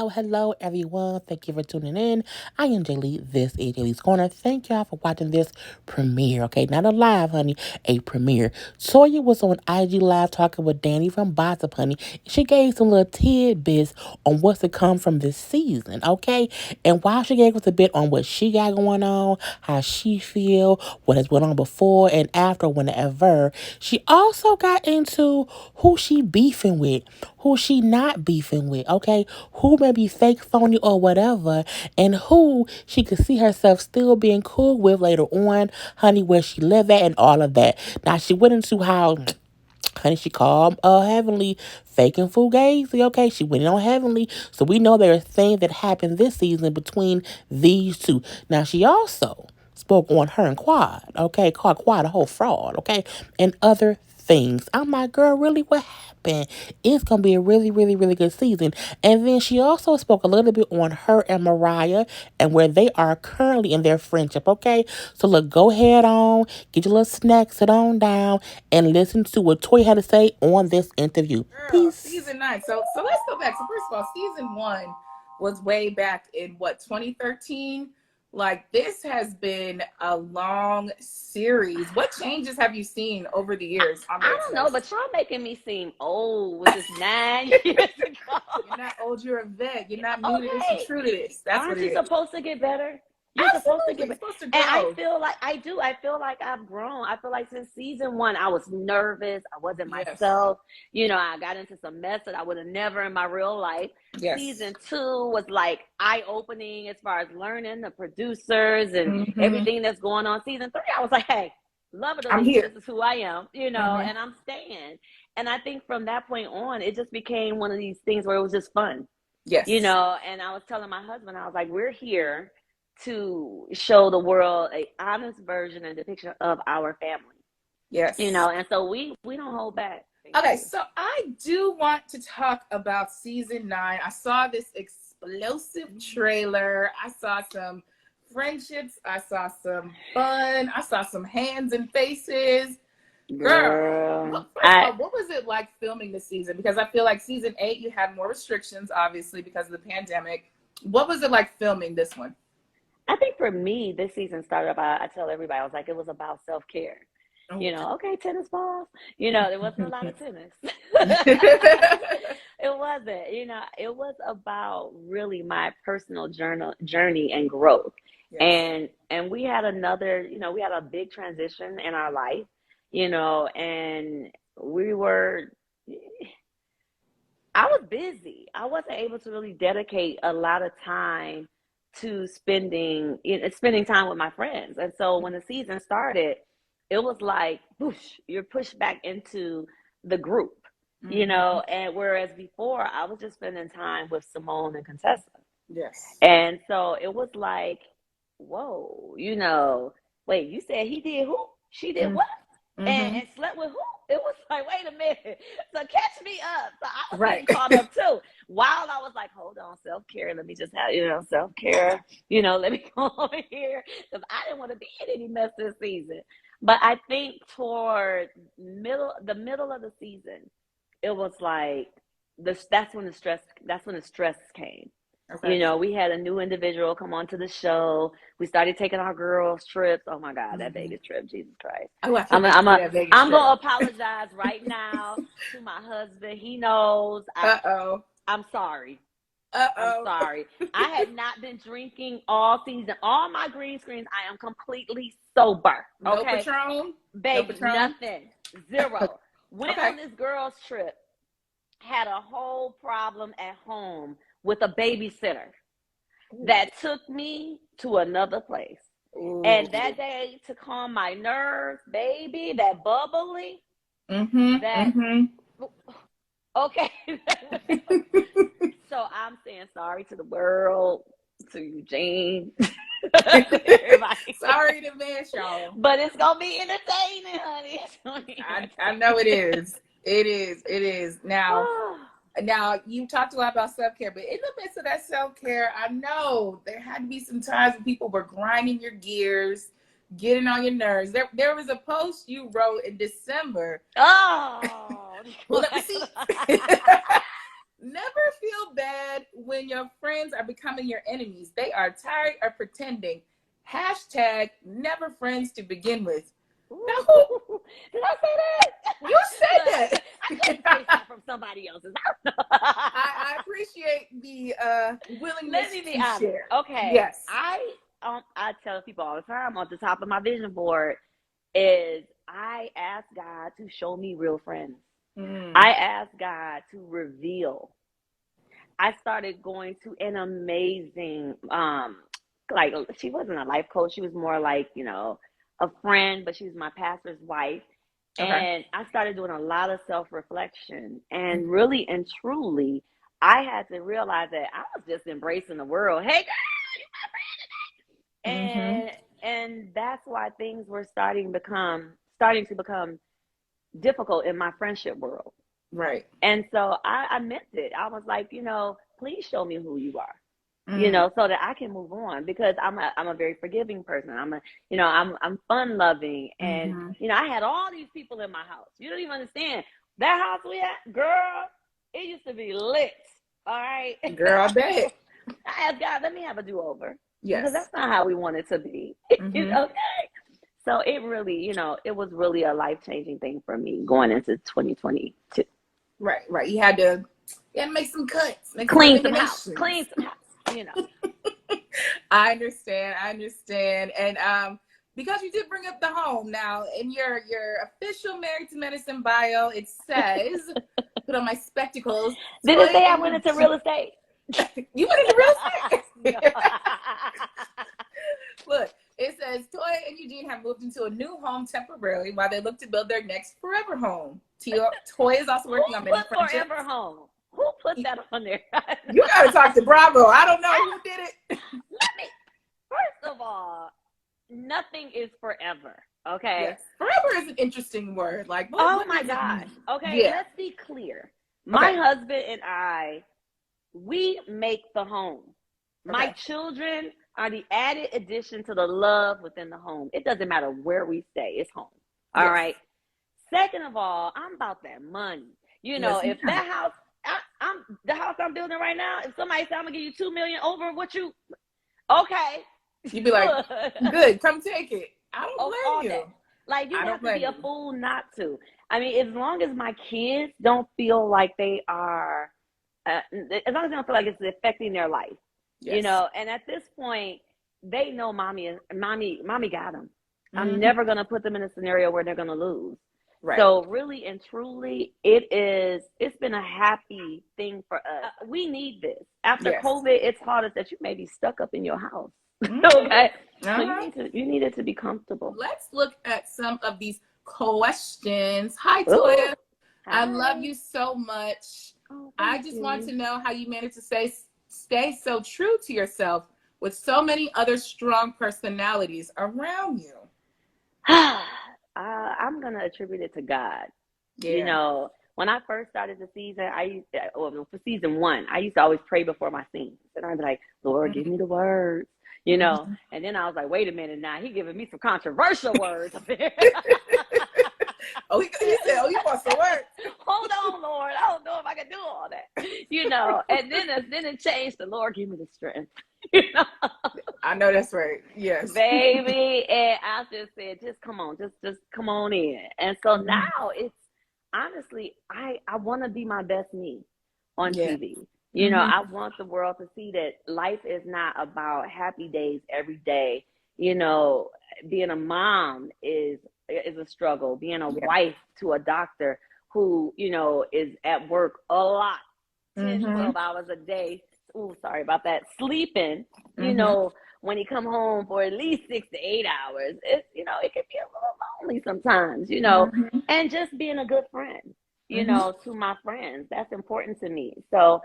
Hello, everyone. Thank you for tuning in. I am Jaylee. This is JayLeesCorner. Thank y'all for watching this premiere. Okay, not a live, honey, a premiere. Toya was on IG Live talking with Danny from Bossip, honey. She gave some little tidbits on what's to come from this season, okay? And while she gave us a bit on what she got going on, how she feel, what has went on before and after, whenever, she also got into who she beefing with, who she not beefing with, okay? Who may be fake, phony, or whatever, and who she could see herself still being cool with later on, honey, where she live at and all of that. Now, she went into how, honey, she called Heavenly fake and fugazi, okay? She went in on Heavenly, so we know there are things that happened this season between these two. Now, she also spoke on her and Quad, okay? Called Quad a whole fraud, okay? And other things. I'm like, girl, really, what happened? It's gonna be a really, really, really good season. And then she also spoke a little bit on her and Mariah and where they are currently in their friendship, okay? So look, go ahead on, get your little snack, sit on down, and listen to what Toy had to say on this interview. Girl, Peace. season 9. So let's go back. So first of all, season 1 was way back in what, 2013? Like, this has been a long series. What changes have you seen over the years? I don't know, but y'all making me seem old with this 9 years ago. You're not old, you're a vet. You're not new to this, you're true to this. That's Aren't what it you is. supposed to get better? You're Absolutely. supposed to get better. You're supposed to grow. And I feel like I do. I feel like I've grown. I feel like since season 1, I was nervous. I wasn't myself. You know, I got into some mess that I would have never in my real life. Yes. Season 2 was like eye-opening as far as learning the producers and everything that's going on. Season 3, I was like, hey, love it or leave, this is who I am, you know, and I'm staying. And I think from that point on, it just became one of these things where it was just fun. Yes. You know, and I was telling my husband, I was like, we're here to show the world a honest version and depiction of our family. Yes. You know, and so we don't hold back. Okay, so I do want to talk about season 9. I saw this explosive trailer. I saw some friendships. I saw some fun. I saw some hands and faces. Girl, what was it like filming this season? Because I feel like season 8, you had more restrictions, obviously, because of the pandemic. What was it like filming this one? I think for me, this season started about, I tell everybody, I was like, it was about self-care. Oh. You know, okay, tennis balls. You know, there wasn't a lot of tennis. It wasn't, you know, it was about really my personal journey and growth. Yes. And we had another, you know, we had a big transition in our life, you know, and I was busy. I wasn't able to really dedicate a lot of time to spending time with my friends. And so when the season started, it was like, whoosh, you're pushed back into the group, you know, and whereas before I was just spending time with Simone and Contessa. Yes. And so it was like, whoa, you know, wait, you said he did who? She did what? And slept with who? It was like, wait a minute. So catch me up. So I was getting caught up too. While I was like, hold on, self-care. Let me just have, you know, self-care. You know, let me go over here. Because I didn't want to be in any mess this season. But I think toward the middle of the season, it was like, that's when the stress came. Okay. You know, we had a new individual come onto the show. We started taking our girls' trips. Oh my God, that Vegas trip, Jesus Christ! I'm gonna apologize right now to my husband. He knows. I'm sorry. I'm sorry. I had not been drinking all season. All my green screens, I am completely sober. Okay? No Patron? Baby, nothing. Zero. Went on this girls' trip. Had a whole problem at home with a babysitter that took me to another place. Ooh. And that day, to calm my nerves, baby, that bubbly, okay. So I'm saying sorry to the world, to Eugene, everybody. Sorry in advance, y'all. But it's gonna be entertaining, honey. I know it is. It is. Now, you talked a lot about self-care, but in the midst of that self-care, I know there had to be some times when people were grinding your gears, getting on your nerves. There was a post you wrote in December. Oh, well, let me see. Never feel bad when your friends are becoming your enemies. They are tired of pretending. Hashtag never friends to begin with. Now, did I say that? You said that. I couldn't say that from somebody else's. I appreciate the willingness Let me be to honest. share. Okay. Yes. I tell people all the time on the top of my vision board is I ask God to show me real friends. I ask God to reveal. I started going to an amazing, like she wasn't a life coach. She was more like, a friend, but she was my pastor's wife. Okay. And I started doing a lot of self-reflection. And really and truly, I had to realize that I was just embracing the world. Hey, girl, you my friend today. And that's why things were starting to become difficult in my friendship world. Right. And so I meant it. I was like, please show me who you are, so that I can move on, because I'm a very forgiving person. I'm fun loving. And, I had all these people in my house. You don't even understand that house we had, girl. It used to be lit. All right. Girl, I bet. I asked God, let me have a do-over. Yes. Because that's not how we want it to be. Okay. So it really, it was really a life-changing thing for me going into 2022. Right. You had to make some cuts. Clean some house. I understand. And because you did bring up the home now, in your official Married to Medicine bio, it says, put on my spectacles. Did it say I went into real estate? You went into real estate? Look, it says Toya and Eugene have moved into a new home temporarily while they look to build their next forever home. Toya is also working on many friendships. Forever home? Who put that on there? You gotta talk to Bravo. I don't know who did it. First of all, nothing is forever. Okay. Yes. Forever is an interesting word. Like, what my gosh. Okay, let's be clear. My husband and I, we make the home. My children are the added addition to the love within the home. It doesn't matter where we stay, it's home. All right. Second of all, I'm about that money. If that house, the house I'm building right now, if somebody said I'm gonna give you $2 million over what you, okay, you'd be like, good, come take it. I don't blame you. Like, you have to be a fool not to. I mean, as long as my kids don't feel like they are, as long as they don't feel like it's affecting their life. Yes. And at this point, they know mommy got them. I'm never going to put them in a scenario where they're going to lose. Right. So really and truly, it's been a happy thing for us. We need this. After COVID, it's taught us that you may be stuck up in your house. Okay. So you need it to be comfortable. Let's look at some of these questions. Hi, Toya. Hi. I love you so much. Oh, I just want to know how you managed to stay so true to yourself with so many other strong personalities around you. I'm going to attribute it to God. Yeah. When I first started the season, for season 1, I used to always pray before my scenes. And I'd be like, Lord, give me the words, And then I was like, wait a minute now. He giving me some controversial words. He said, you want some words? Hold on, Lord. I don't know if I can do all that. And then it changed to, Lord, give me the strength. I know that's right. Yes. Baby. And I just said, just come on, just come on in. And so now it's, honestly, I want to be my best me on TV. I want the world to see that life is not about happy days every day. Being a mom is a struggle. Being a wife to a doctor who, is at work a lot, 10, 12 hours a day. Oh, sorry about that. Sleeping, when he come home for at least 6 to 8 hours, it can be a little lonely sometimes, and just being a good friend, to my friends. That's important to me. So,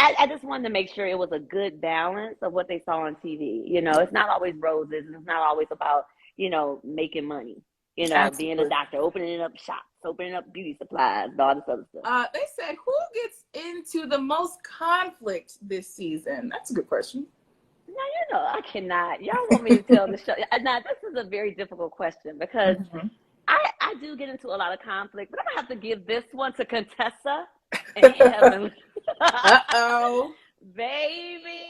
I just wanted to make sure it was a good balance of what they saw on TV. You know, it's not always roses, and it's not always about, you know, making money. You know, being a Absolutely. doctor, opening up shops, opening up beauty supplies, all this other stuff. They said, who gets into the most conflict this season? That's a good question. Now, you know, I cannot. Y'all want me to tell the show? Now, this is a very difficult question because Mm-hmm. I do get into a lot of conflict, but I'm gonna have to give this one to Contessa and Heaven. Uh-oh. Baby,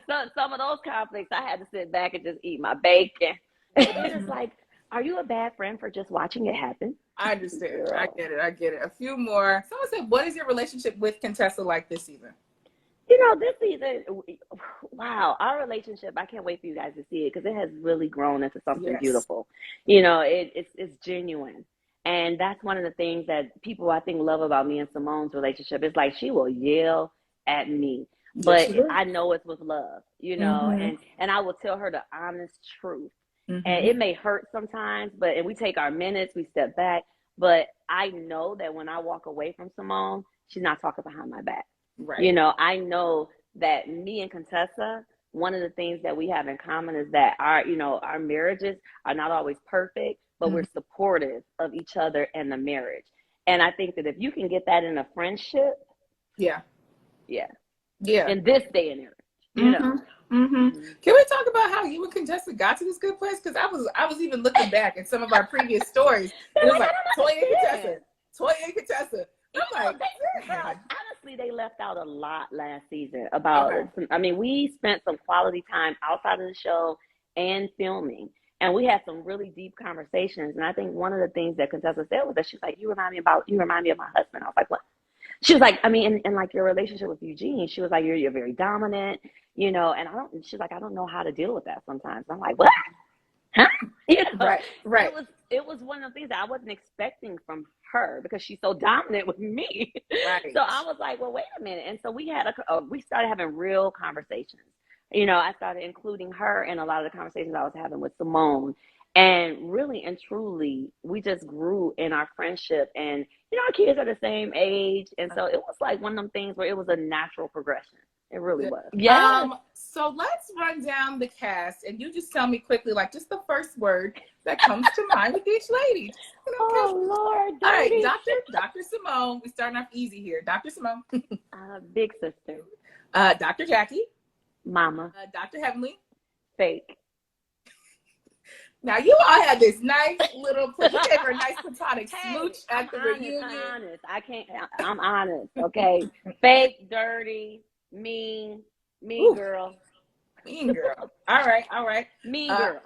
some of those conflicts I had to sit back and just eat my bacon. And it's like, are you a bad friend for just watching it happen? I understand. Girl. I get it. I get it. A few more. Someone said, what is your relationship with Contessa like this season? You know, this season, wow, our relationship, I can't wait for you guys to see it because it has really grown into something Yes. beautiful. You know, it's genuine. And that's one of the things that people, I think, love about me and Simone's relationship. It's like she will yell at me, but Yes, I know it's with love, you know, mm-hmm. and I will tell her the honest truth. Mm-hmm. And it may hurt sometimes, but and we take our minutes, we step back. But I know that when I walk away from Simone, she's not talking behind my back. Right. You know, I know that me and Contessa, one of the things that we have in common is that our, you know, our marriages are not always perfect, but mm-hmm. we're supportive of each other and the marriage. And I think that if you can get that in a friendship, yeah, in this day and age, you mm-hmm. know. Mm-hmm. Can we talk about how you and Contessa got to this good place? Because I was even looking back at some of our previous stories. It was like Toya and Contessa. I'm like, honestly, they left out a lot last season about. Okay. I mean, we spent some quality time outside of the show and filming, and we had some really deep conversations. And I think one of the things that Contessa said was that she's like, you remind me of my husband. I was like, what? She was like, I mean, in like your relationship with Eugene, she was like, you're very dominant, you know, and she's like, I don't know how to deal with that sometimes. I'm like, what? Huh? You know, right. It was one of the things that I wasn't expecting from her because she's so dominant with me. Right. So I was like, well, wait a minute. And so we started having real conversations. You know, I started including her in a lot of the conversations I was having with Simone. And really and truly, we just grew in our friendship. And, you know, our kids are the same age. And so it was like one of them things where it was a natural progression. It really was. Yeah. So let's run down the cast, and you just tell me quickly, like just the first word that comes to mind with each lady. You know, oh Lord! All right, Dr. Simone. We starting off easy here. Dr. Simone. Big sister. Dr. Jackie. Mama. Dr. Heavenly. Fake. Now you all had this nice little. You gave her a nice platonic smooch at the reunion. I'm honest. Okay. Fake, dirty. Mean Ooh. Girl. Mean girl. All right. Mean girl.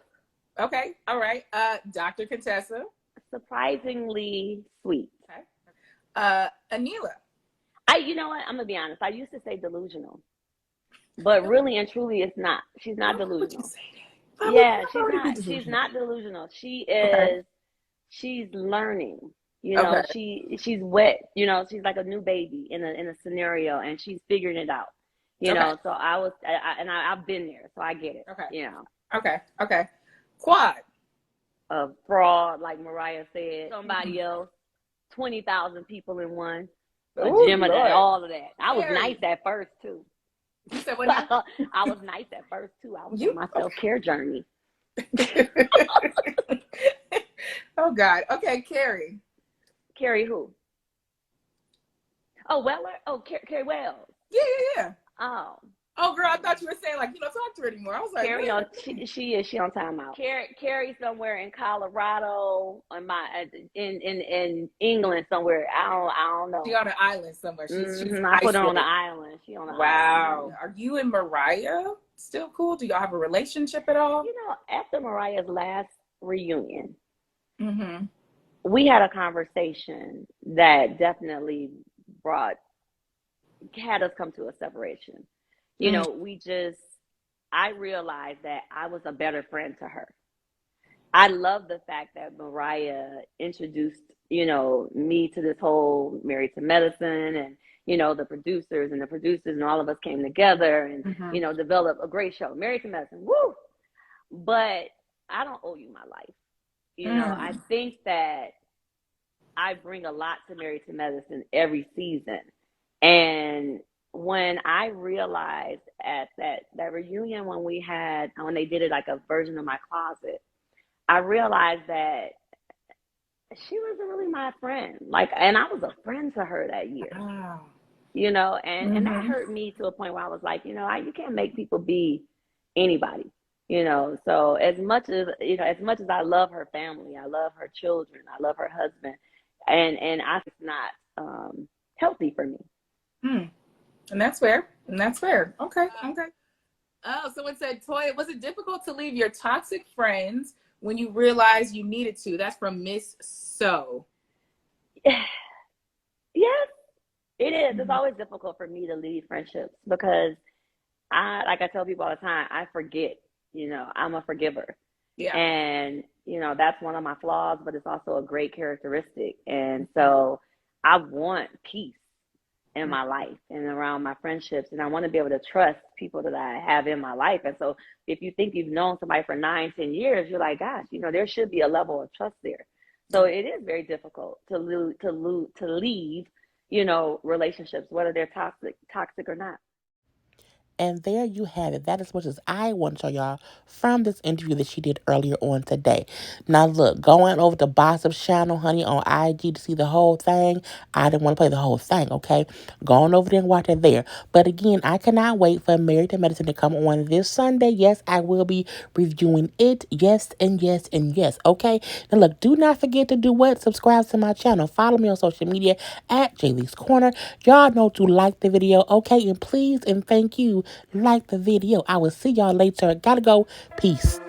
Okay. All right. Dr. Contessa. Surprisingly sweet. Okay. Anila. You know what? I'm gonna be honest. I used to say delusional, but really and truly, it's not. She's not delusional. Yeah, she's not delusional. She is. Okay. She's learning. You know, okay. She's wet. You know, she's like a new baby in a scenario, and she's figuring it out. You know, so I've been there, so I get it. Okay. You know. Okay. Quad. A fraud, like Mariah said. Somebody else. 20,000 people in one. A gym of that, all of that. I was nice at first too. You said what? I was nice at first too. I was on my self-care journey. Oh God. Okay, Carrie. Carrie who? Oh, Weller? Oh, Carrie Wells. Yeah. Oh, girl, I thought you were saying like you don't talk to her anymore. I was like, Carrie she on timeout. Carrie somewhere in Colorado, in England somewhere. I don't know. She on an island somewhere. She's I put her on the island. She on the island. Wow. Are you and Mariah still cool? Do y'all have a relationship at all? You know, after Mariah's last reunion, we had a conversation that definitely had us come to a separation. You know, I realized that I was a better friend to her. I love the fact that Mariah introduced, you know, me to this whole Married to Medicine and, you know, the producers and all of us came together and, you know, developed a great show, Married to Medicine. Woo! But I don't owe you my life. You know, I think that I bring a lot to Married to Medicine every season. And when I realized at that reunion when they did it like a version of my closet, I realized that she wasn't really my friend. Like, and I was a friend to her that year, Wow. and that hurt me to a point where I was like, you can't make people be anybody, So as much as I love her family, I love her children, I love her husband, and it's not healthy for me. Hmm. And that's fair. And that's fair. Okay. Okay. Oh, someone said, Toya, was it difficult to leave your toxic friends when you realized you needed to? That's from Miss So. Yes, it is. It's Mhm. always difficult for me to leave friendships because like I tell people all the time, I forget, I'm a forgiver. Yeah. And, that's one of my flaws, but it's also a great characteristic. And so I want peace in my life and around my friendships. And I want to be able to trust people that I have in my life. And so if you think you've known somebody for 9, 10 years, you're like, gosh, there should be a level of trust there. So it is very difficult to leave, relationships, whether they're toxic or not. And there you have it. That is what I want to show y'all from this interview that she did earlier on today. Now, look, going over to Bossip's channel, honey, on IG to see the whole thing. I didn't want to play the whole thing, okay? Going over there and watch it there. But again, I cannot wait for Married to Medicine to come on this Sunday. Yes, I will be reviewing it. Yes, and yes, and yes, okay? Now, look, do not forget to do what? Subscribe to my channel. Follow me on social media at JayLeesCorner. Y'all know to like the video, okay? And please and thank you. Like the video. I will see y'all later. Gotta go. Peace.